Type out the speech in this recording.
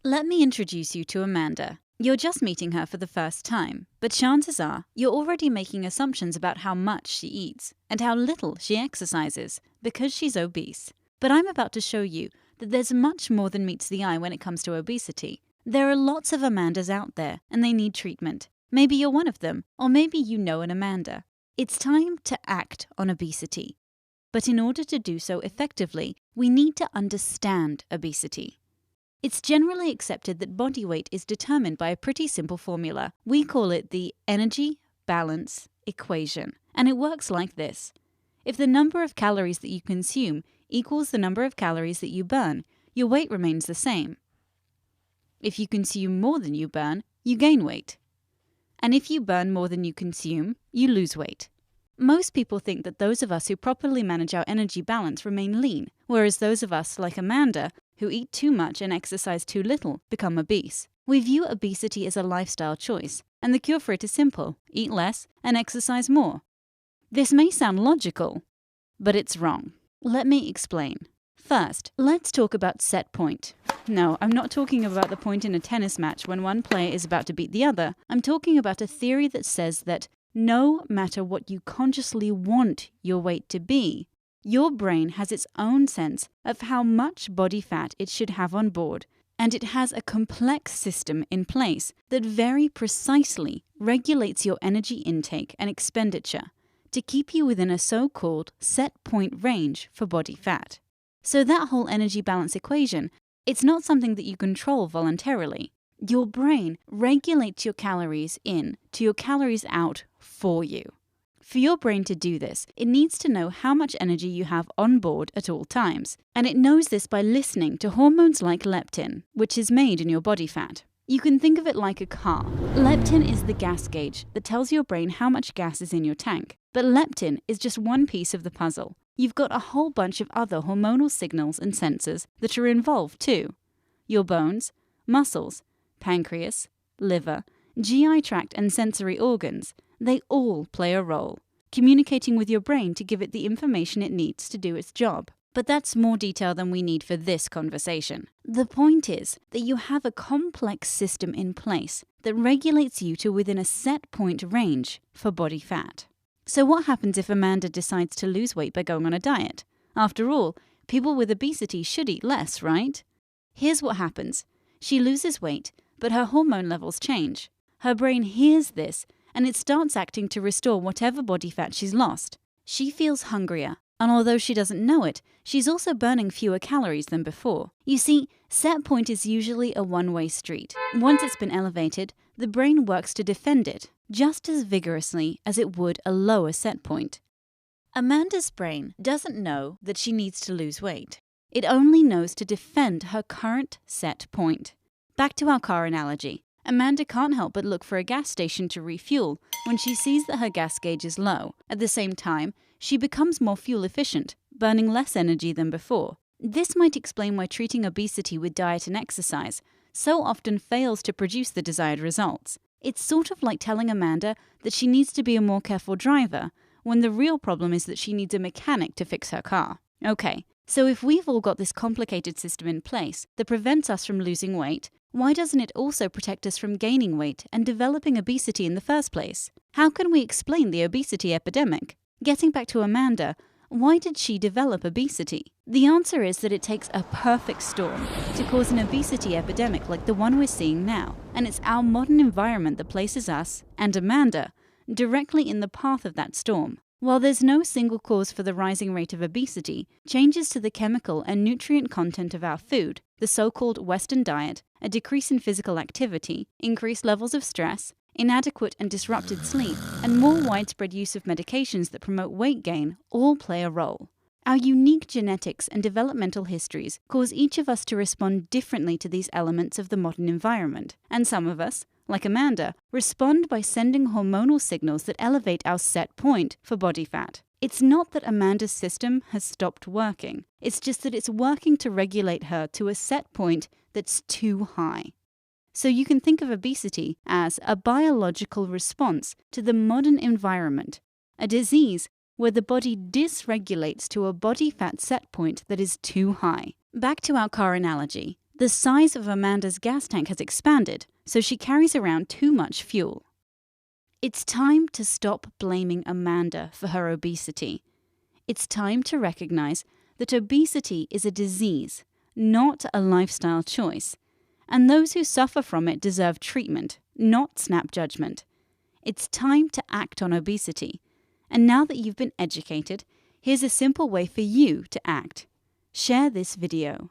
Let me introduce you to Amanda. You're just meeting her for the first time, but chances are you're already making assumptions about how much she eats and how little she exercises because she's obese. But I'm about to show you that there's much more than meets the eye when it comes to obesity. There are lots of Amandas out there and they need treatment. Maybe you're one of them, or maybe you know an Amanda. It's time to act on obesity. But in order to do so effectively, we need to understand obesity. It's generally accepted that body weight is determined by a pretty simple formula. We call it the energy balance equation, and it works like this. If the number of calories that you consume equals the number of calories that you burn, your weight remains the same. If you consume more than you burn, you gain weight. And if you burn more than you consume, you lose weight. Most people think that those of us who properly manage our energy balance remain lean, whereas those of us, like Amanda, who eat too much and exercise too little, become obese. We view obesity as a lifestyle choice, and the cure for it is simple: eat less and exercise more. This may sound logical, but it's wrong. Let me explain. First, let's talk about set point. No, I'm not talking about the point in a tennis match when one player is about to beat the other. I'm talking about a theory that says that no matter what you consciously want your weight to be, your brain has its own sense of how much body fat it should have on board, and it has a complex system in place that very precisely regulates your energy intake and expenditure to keep you within a so-called set point range for body fat. So that whole energy balance equation, it's not something that you control voluntarily. Your brain regulates your calories in to your calories out for you. For your brain to do this, it needs to know how much energy you have on board at all times. And it knows this by listening to hormones like leptin, which is made in your body fat. You can think of it like a car. Leptin is the gas gauge that tells your brain how much gas is in your tank. But leptin is just one piece of the puzzle. You've got a whole bunch of other hormonal signals and sensors that are involved too. Your bones, muscles, pancreas, liver, GI tract and sensory organs, they all play a role, communicating with your brain to give it the information it needs to do its job. But that's more detail than we need for this conversation. The point is that you have a complex system in place that regulates you to within a set point range for body fat. So what happens if Amanda decides to lose weight by going on a diet? After all, people with obesity should eat less, right? Here's what happens. She loses weight, but her hormone levels change. Her brain hears this, and it starts acting to restore whatever body fat she's lost. She feels hungrier, and although she doesn't know it, she's also burning fewer calories than before. You see, set point is usually a one-way street. Once it's been elevated, the brain works to defend it just as vigorously as it would a lower set point. Amanda's brain doesn't know that she needs to lose weight. It only knows to defend her current set point. Back to our car analogy. Amanda can't help but look for a gas station to refuel when she sees that her gas gauge is low. At the same time, she becomes more fuel efficient, burning less energy than before. This might explain why treating obesity with diet and exercise so often fails to produce the desired results. It's sort of like telling Amanda that she needs to be a more careful driver, when the real problem is that she needs a mechanic to fix her car. Okay, so if we've all got this complicated system in place that prevents us from losing weight, why doesn't it also protect us from gaining weight and developing obesity in the first place? How can we explain the obesity epidemic? Getting back to Amanda, why did she develop obesity? The answer is that it takes a perfect storm to cause an obesity epidemic like the one we're seeing now, and it's our modern environment that places us, and Amanda, directly in the path of that storm. While there's no single cause for the rising rate of obesity, changes to the chemical and nutrient content of our food, the so-called Western diet, a decrease in physical activity, increased levels of stress, inadequate and disrupted sleep, and more widespread use of medications that promote weight gain all play a role. Our unique genetics and developmental histories cause each of us to respond differently to these elements of the modern environment, and some of us, like Amanda, respond by sending hormonal signals that elevate our set point for body fat. It's not that Amanda's system has stopped working, it's just that it's working to regulate her to a set point that's too high. So you can think of obesity as a biological response to the modern environment, a disease where the body dysregulates to a body fat set point that is too high. Back to our car analogy. The size of Amanda's gas tank has expanded, so she carries around too much fuel. It's time to stop blaming Amanda for her obesity. It's time to recognize that obesity is a disease, not a lifestyle choice, and those who suffer from it deserve treatment, not snap judgment. It's time to act on obesity. And now that you've been educated, here's a simple way for you to act. Share this video.